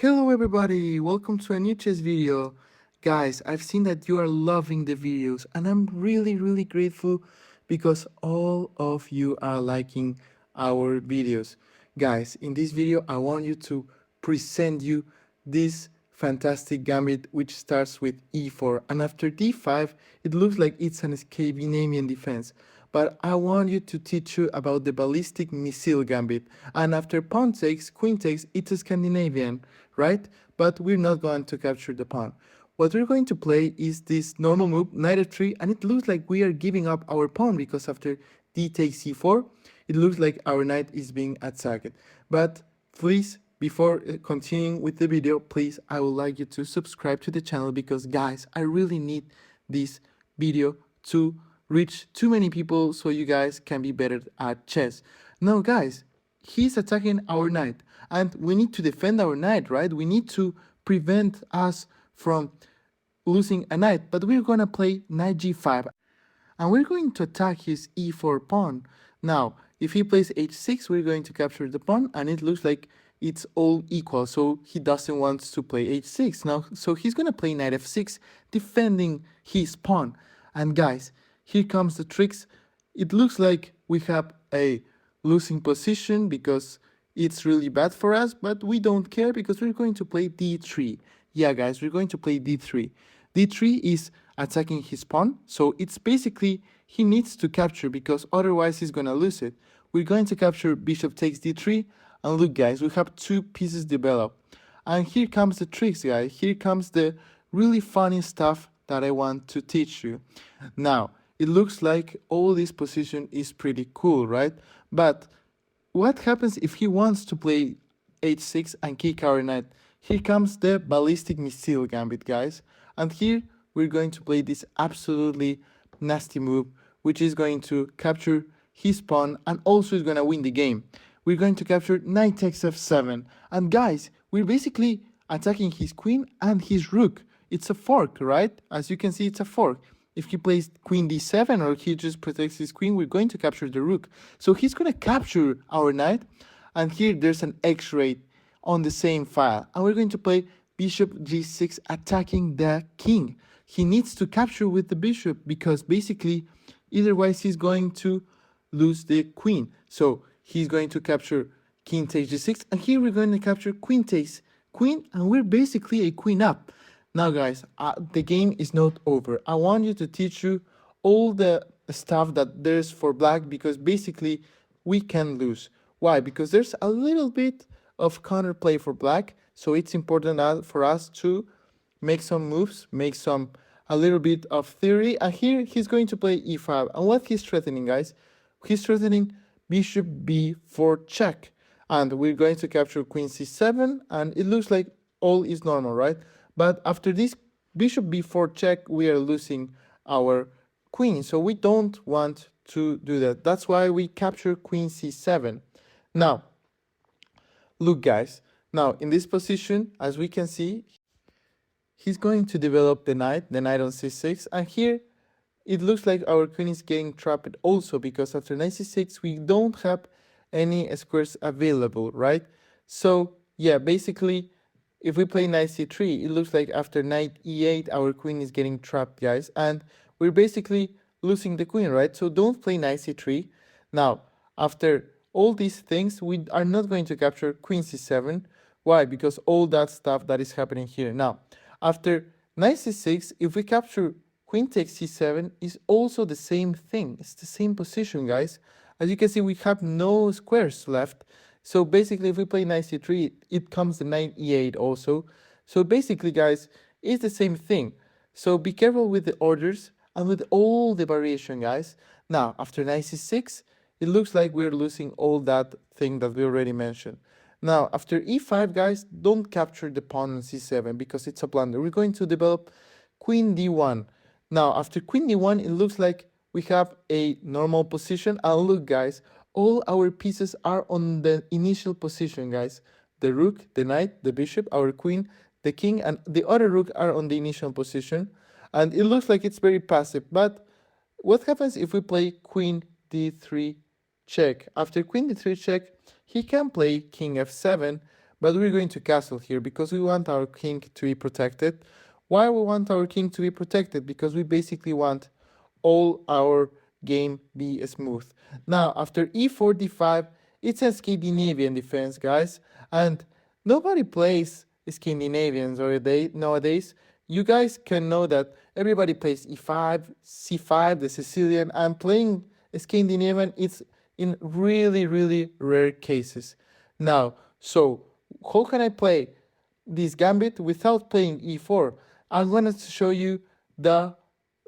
Hello everybody, welcome to a new chess video. Guys, I've seen that you are loving the videos and I'm really grateful because all of you are liking our videos. Guys, in this video I want you to present you this fantastic gambit which starts with e4 and after d5 it looks like it's an Scandinavian defense. But I want you to teach you about the ballistic missile gambit. And after pawn takes, queen takes, it's a Scandinavian, right? But we're not going to capture the pawn. What we're going to play is this normal move, knight f3, and it looks like we are giving up our pawn because after d takes c4, it looks like our knight is being attacked. But please, before continuing with the video, please, I would like you to subscribe to the channel because guys, I really need this video to reach too many people so you guys can be better at chess. Now guys, he's attacking our knight and we need to defend our knight, right? We need to prevent us from losing a knight, but we're gonna play knight g5 and we're going to attack his e4 pawn. Now, if he plays h6, we're going to capture the pawn and it looks like it's all equal, so he doesn't want to play h6 now, so he's gonna play knight f6 defending his pawn. And guys, here comes the tricks. It looks like we have a losing position because it's really bad for us, but we don't care because we're going to play d3. Yeah guys, we're going to play d3. d3 is attacking his pawn, so it's basically he needs to capture because otherwise he's gonna lose it. We're going to capture bishop takes d3, and look guys, we have two pieces developed. And here comes the tricks guys, here comes the really funny stuff that I want to teach you. Now, it looks like all this position is pretty cool, right? But what happens if he wants to play h6 and kick our knight? Here comes the ballistic missile gambit, guys. And here we're going to play this absolutely nasty move, which is going to capture his pawn and also is going to win the game. We're going to capture knight takes f7. And guys, we're basically attacking his queen and his rook. It's a fork, right? As you can see, it's a fork. If he plays queen d7 or he just protects his queen, we're going to capture the rook. So he's going to capture our knight. And here there's an x-ray on the same file. And we're going to play bishop g6 attacking the king. He needs to capture with the bishop because basically otherwise he's going to lose the queen. So he's going to capture king takes g6. And here we're going to capture queen takes queen. And we're basically a queen up. Now guys, the game is not over. I want you to teach you all the stuff that there's for black because basically we can lose. Why? Because there's a little bit of counterplay for black, so it's important for us to make some moves, make a little bit of theory. And here he's going to play e5. And what he's threatening, guys? He's threatening bishop b4 check. And we're going to capture queen c7, and it looks like all is normal, right? But after this bishop b4 check, we are losing our queen. So we don't want to do that. That's why we capture queen c7. Now, look guys. Now, in this position, as we can see, he's going to develop the knight on c6. And here, it looks like our queen is getting trapped also because after knight c6, we don't have any squares available, right? So, yeah, basically, if we play knight c3, it looks like after knight e8, our queen is getting trapped, guys. And we're basically losing the queen, right? So don't play knight c3. Now, after all these things, we are not going to capture queen c7. Why? Because all that stuff that is happening here. Now, after knight c6, if we capture queen takes c7, is also the same thing. It's the same position, guys. As you can see, we have no squares left. So basically, if we play knight c3, it comes the knight e8 also. So basically, guys, it's the same thing. So be careful with the orders and with all the variation, guys. Now, after knight c6, it looks like we're losing all that thing that we already mentioned. Now, after e5, guys, don't capture the pawn on c7 because it's a blunder. We're going to develop queen d1. Now, after queen d1, it looks like we have a normal position. And look, guys, all our pieces are on the initial position, guys. The rook, the knight, the bishop, our queen, the king, and the other rook are on the initial position. And it looks like it's very passive. But what happens if we play queen d3 check? After queen d3 check, he can play king f7. but we're going to castle here because we want our king to be protected. Why we want our king to be protected? Because we basically want all our game be smooth. Now, after e4, d5, it's a Scandinavian defense, guys, and nobody plays Scandinavians nowadays. You guys can know that everybody plays e5, c5, the Sicilian. I'm playing Scandinavian. It's in really, really rare cases. Now, so how can I play this gambit without playing e4? I'm going to show you the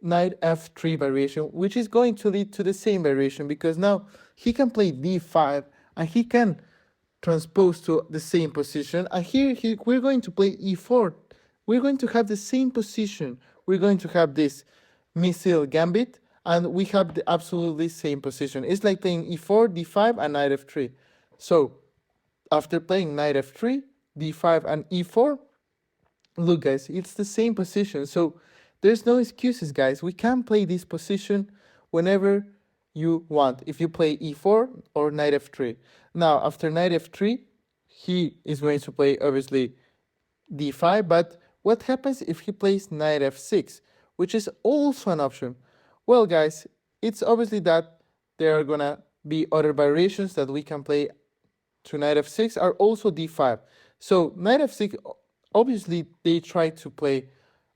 knight f3 variation, which is going to lead to the same variation because now he can play d5 and he can transpose to the same position. And here we're going to play e4. We're going to have the same position. We're going to have this missile gambit and we have the absolutely same position. It's like playing e4, d5, and knight f3. So after playing knight f3, d5, and e4, look guys, it's the same position. So there's no excuses, guys. We can play this position whenever you want. If you play e4 or knight f3. Now, after knight f3, he is going to play, obviously, d5. But what happens if he plays knight f6, which is also an option? Well, guys, it's obviously that there are going to be other variations that we can play to knight f6 are also d5. So knight f6, obviously, they try to play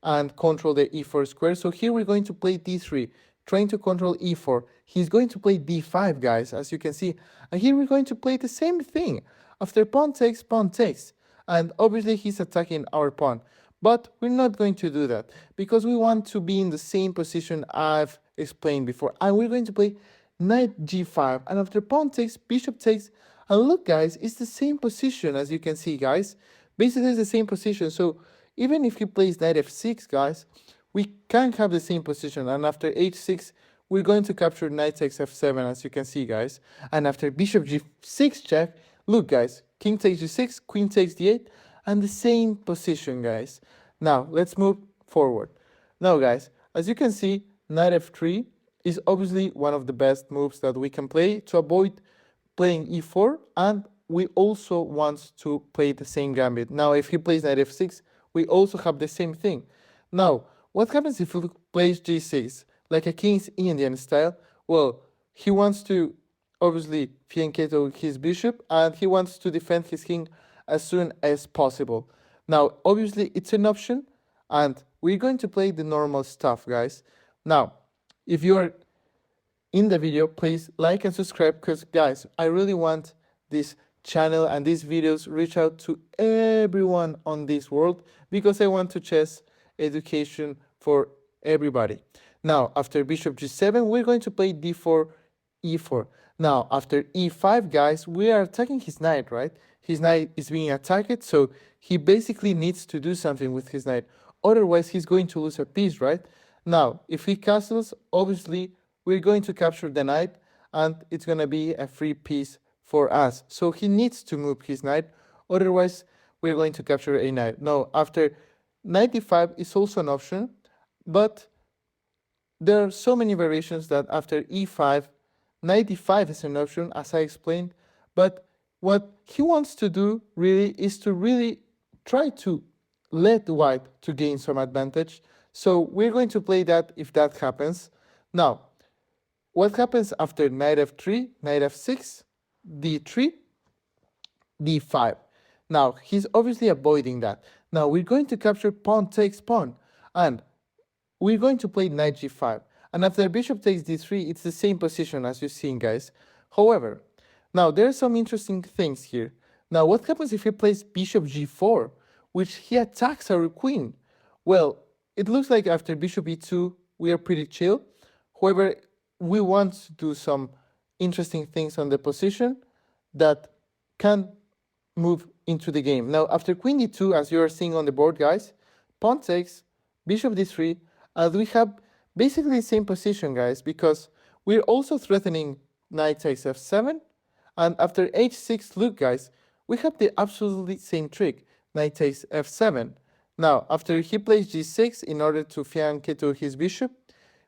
and control the e4 square. So here we're going to play d3, trying to control e4. He's going to play d5, guys, as you can see. And here we're going to play the same thing. After pawn takes, pawn takes. And obviously he's attacking our pawn. But we're not going to do that because we want to be in the same position I've explained before. And we're going to play knight g5. And after pawn takes, bishop takes. And look, guys, it's the same position as you can see, guys. Basically, it's the same position. So even if he plays knight f6, guys, we can have the same position. And after h6, we're going to capture knight takes f7, as you can see, guys. And after bishop g6 check, look, guys, king takes g6, queen takes d8, and the same position, guys. Now, let's move forward. Now, guys, as you can see, knight f3 is obviously one of the best moves that we can play to avoid playing e4, and we also want to play the same gambit. Now, if he plays knight f6, we also have the same thing. Now, what happens if he plays g6, like a King's Indian style? Well, he wants to obviously fianchetto his bishop, and he wants to defend his king as soon as possible. Now, obviously, it's an option, and we're going to play the normal stuff, guys. Now, if you're in the video, please like and subscribe because, guys, I really want this channel and these videos reach out to everyone on this world because I want to chess education for everybody. Now, after bishop g7, we're going to play d4, e4. Now, after e5, guys, we are attacking his knight, right? His knight is being attacked, so he basically needs to do something with his knight. Otherwise, he's going to lose a piece, right? Now, if he castles, obviously, we're going to capture the knight, and it's going to be a free piece for us. So he needs to move his knight, otherwise we're going to capture a knight. Now, after knight d5 is also an option, but there are so many variations that after e5, knight d5 is an option, as I explained, but what he wants to do really is to really try to let white to gain some advantage. So we're going to play that if that happens. Now, what happens after knight f3, knight f6, d3, d5? Now, he's obviously avoiding that. Now, we're going to capture pawn takes pawn, and we're going to play knight g5. And after bishop takes d3, it's the same position as you've seen, guys. However, now there are some interesting things here. Now, what happens if he plays bishop g4, which he attacks our queen? Well, it looks like after bishop e2, we are pretty chill. However, we want to do some interesting things on the position that can move into the game. Now, after queen d2, as you are seeing on the board, guys, pawn takes, bishop d3, and we have basically the same position, guys, because we're also threatening knight takes f7, and after h6, look, guys, we have the absolutely same trick, knight takes f7. Now, after he plays g6 in order to fianchetto his bishop,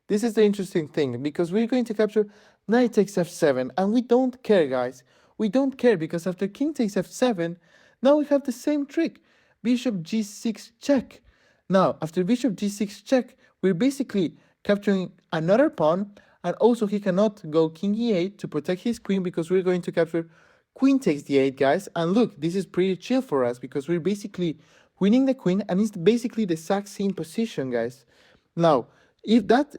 this is the interesting thing, because we're going to capture knight takes f7, and we don't care, guys. We don't care, because after king takes f7, Now we have the same trick. Bishop g6 check. Now, after bishop g6 check, we're basically capturing another pawn, and also he cannot go king e8 to protect his queen because we're going to capture queen takes d8, guys. And look, this is pretty chill for us because we're basically winning the queen, and it's basically the exact same position, guys. Now, if that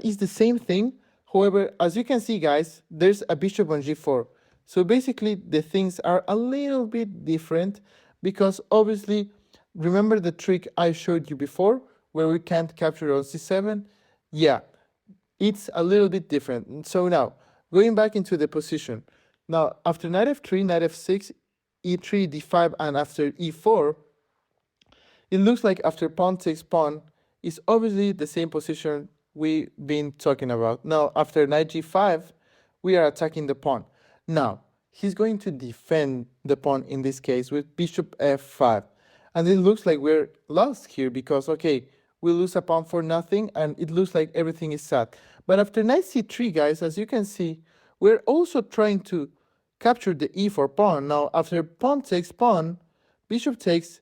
is the same thing, however, as you can see, guys, there's a bishop on g4. So basically, the things are a little bit different because obviously, remember the trick I showed you before where we can't capture on c7? Yeah, it's a little bit different. So now, going back into the position. Now, after knight f3, knight f6, e3, d5, and after e4, it looks like after pawn takes pawn is obviously the same position we've been talking about. Now, after knight g5, we are attacking the pawn. Now, he's going to defend the pawn in this case with bishop f5. And it looks like we're lost here because, okay, we lose a pawn for nothing and it looks like everything is sad. But after knight c3, guys, as you can see, we're also trying to capture the e4 pawn. Now, after pawn takes pawn, bishop takes,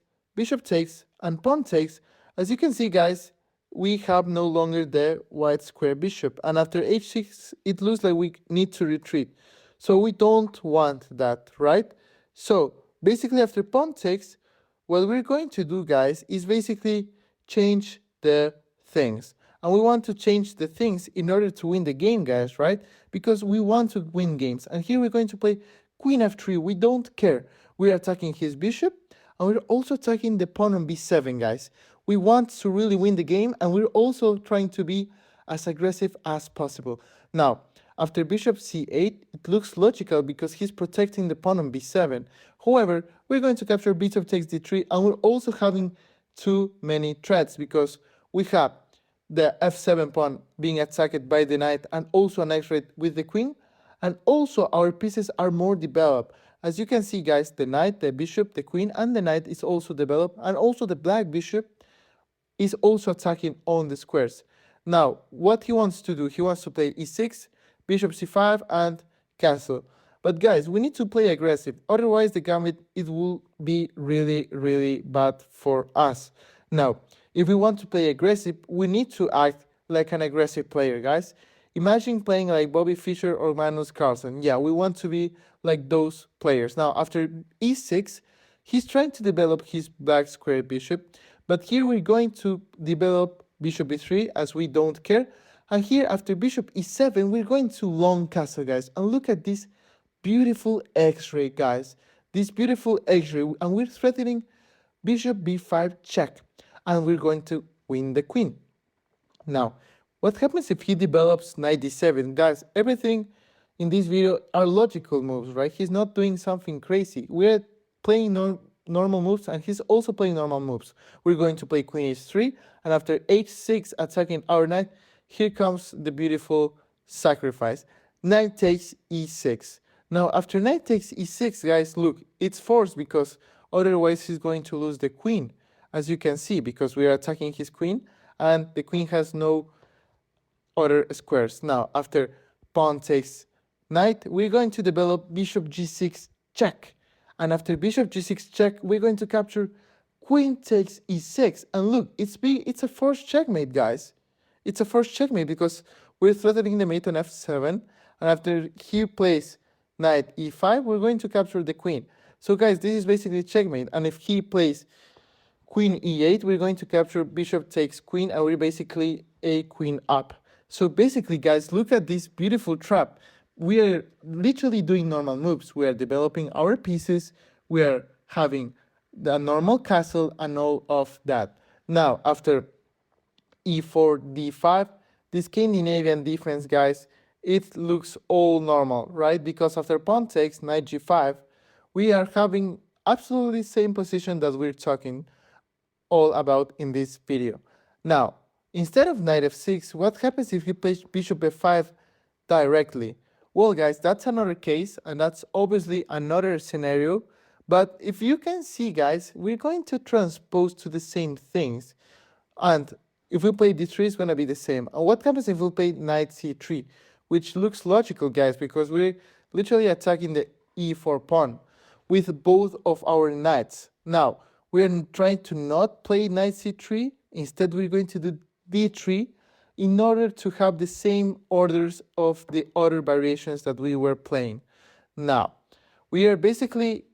and pawn takes. As you can see, guys, we have no longer the white square bishop. And after h6, it looks like we need to retreat. So we don't want that, right? So basically, after pawn takes, what we're going to do, guys, is basically change the things. And we want to change the things in order to win the game, guys, right? Because we want to win games. And here we're going to play queen f3. We don't care. We're attacking his bishop, and we're also attacking the pawn on b7, guys. We want to really win the game, and we're also trying to be as aggressive as possible. Now, after bishop c8, it looks logical because he's protecting the pawn on b7. However, we're going to capture bishop takes d3, and we're also having too many threats because we have the f7 pawn being attacked by the knight and also a knight raid with the queen, and also our pieces are more developed. As you can see, guys, the knight, the bishop, the queen, and the knight is also developed, and also the black bishop is also attacking on the squares. Now, what he wants to do, he wants to play e6, bishop c5, and castle. But guys, we need to play aggressive, otherwise the gambit, it will be really, really bad for us. Now, if we want to play aggressive, we need to act like an aggressive player, guys. Imagine playing like Bobby Fischer or Magnus Carlsen. Yeah, we want to be like those players. Now, after e6, he's trying to develop his black square bishop, but here we're going to develop bishop e3 as we don't care. And here, after bishop e7, we're going to long castle, guys. And look at this beautiful x-ray, guys. This beautiful x-ray, and we're threatening bishop b5 check, and we're going to win the queen. Now, what happens if he develops knight d7? Guys, everything in this video are logical moves, right? He's not doing something crazy. We're playing normal moves, and he's also playing normal moves. We're going to play queen h3, and after h6 attacking our knight, here comes the beautiful sacrifice. Knight takes e6. Now, after knight takes e6, guys, look, it's forced because otherwise he's going to lose the queen, as you can see, because we are attacking his queen, and the queen has no other squares. Now, after pawn takes knight, we're going to develop bishop g6 check. And after bishop g6 check, we're going to capture queen takes e6. And look, it's a forced checkmate, guys. It's a forced checkmate because we're threatening the mate on f7. And after he plays knight e5, we're going to capture the queen. So guys, this is basically checkmate. And if he plays queen e8, we're going to capture bishop takes queen, and we're basically a queen up. So basically, guys, look at this beautiful trap. We are literally doing normal moves. We are developing our pieces. We are having the normal castle and all of that. Now, after e4, d5, the Scandinavian defense, guys, it looks all normal, right? Because after pawn takes knight g5, we are having absolutely same position that we're talking all about in this video. Now, instead of knight f6, what happens if you play bishop f5 directly? Well, guys, that's another case, and that's obviously another scenario. But if you can see, guys, we're going to transpose to the same things. And if we play d3, it's going to be the same. And what happens if we play knight c3? Which looks logical, guys, because we're literally attacking the e4 pawn. with both of our knights. Now, we're trying to not play knight c3. Instead, we're going to do d3 in order to have the same orders of the other variations that we were playing. Now, we are basically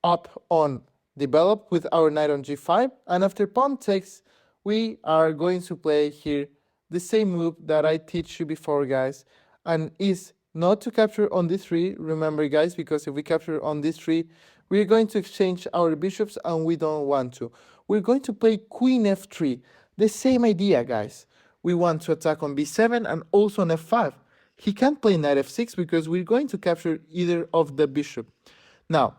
up on develop with our knight on g5, and after pawn takes, we are going to play here the same move that I teach you before, guys, and is not to capture on d3, remember, guys, because if we capture on d3, we're going to exchange our bishops and we don't want to. We're going to play queen f3, the same idea, guys. We want to attack on b7 and also on f5. He can't play knight f6 because we're going to capture either of the bishop. Now,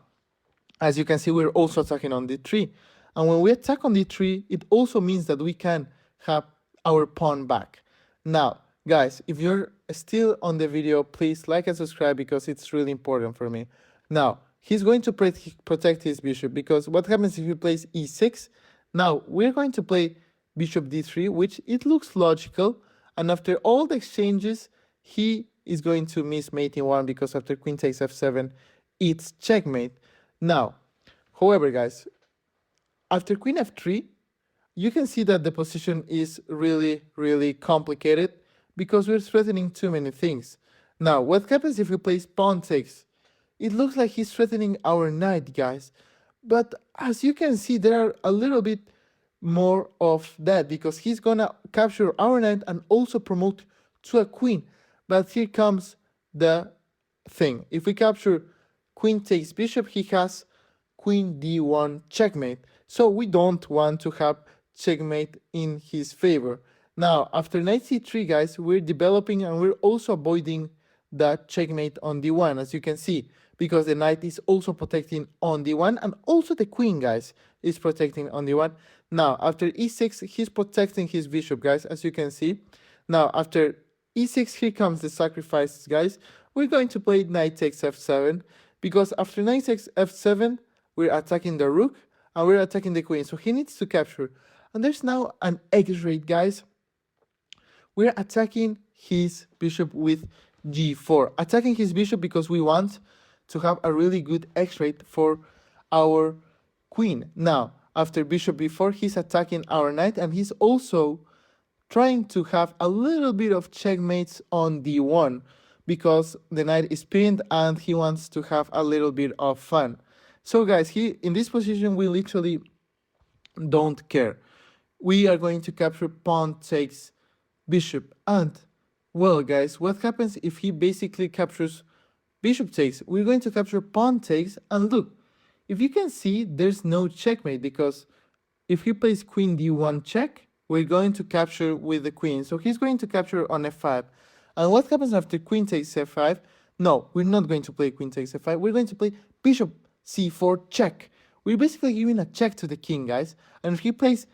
as you can see, we're also attacking on d3. And when we attack on d3, it also means that we can have our pawn back. Now, guys, if you're still on the video, please like and subscribe because it's really important for me. Now, he's going to protect his bishop because what happens if he plays e6? Now, we're going to play bishop d3, which it looks logical. And after all the exchanges, he is going to miss mate in one because after queen takes f7, it's checkmate. Now, however, guys, after queen f3, you can see that the position is really, really complicated because we're threatening too many things. Now, what happens if we play pawn takes? It looks like he's threatening our knight, guys. But as you can see, there are a little bit more of that because he's gonna capture our knight and also promote to a queen. But here comes the thing. If we capture queen takes bishop, he has queen d1 checkmate. So we don't want to have checkmate in his favor. Now, after knight c3, guys, we're developing and we're also avoiding that checkmate on d1, as you can see, because the knight is also protecting on d1 and also the queen, guys, is protecting on d1. Now, after e6, he's protecting his bishop, guys, as you can see. Now, after e6, here comes the sacrifices, guys. We're going to play knight takes f7 because after knight takes f7, we're attacking the rook and we're attacking the queen. So he needs to capture. And there's now an x-rate, guys. We're attacking his bishop with g4. Attacking his bishop because we want to have a really good x-rate for our queen. Now, after bishop b4, he's attacking our knight and he's also trying to have a little bit of checkmates on d1 because the knight is pinned and he wants to have a little bit of fun. So guys, in this position, we literally don't care. We are going to capture pawn takes bishop. And, well, guys, what happens if he basically captures bishop takes? We're going to capture pawn takes. And look, if you can see, there's no checkmate because if he plays queen d1 check, we're going to capture with the queen. So he's going to capture on f5. And what happens after queen takes f5? No, we're not going to play queen takes f5. We're going to play bishop c4 check. We're basically giving a check to the king, guys. And if he plays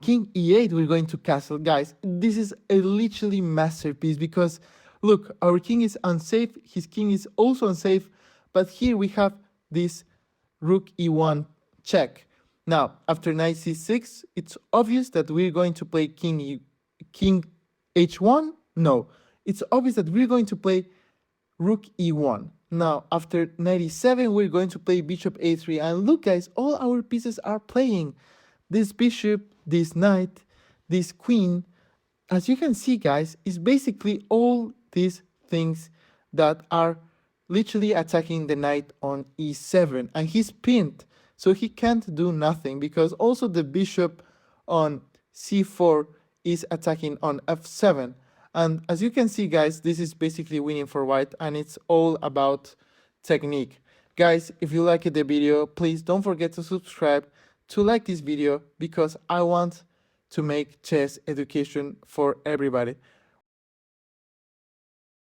king e8, we're going to castle. Guys, this is a literally masterpiece because, look, our king is unsafe. His king is also unsafe. But here we have this rook e1 check. Now, after knight c6, it's obvious that we're going to play king h1. No, it's obvious that we're going to play rook e1. Now, after knight e7, we're going to play bishop a3. And look, guys, all our pieces are playing. This bishop, this knight, this queen, as you can see, guys, is basically all these things that are literally attacking the knight on e7. And he's pinned, so he can't do nothing because also the bishop on c4 is attacking on f7. And as you can see, guys, this is basically winning for white, and it's all about technique. Guys, if you liked the video, please don't forget to subscribe, to like this video, because I want to make chess education for everybody.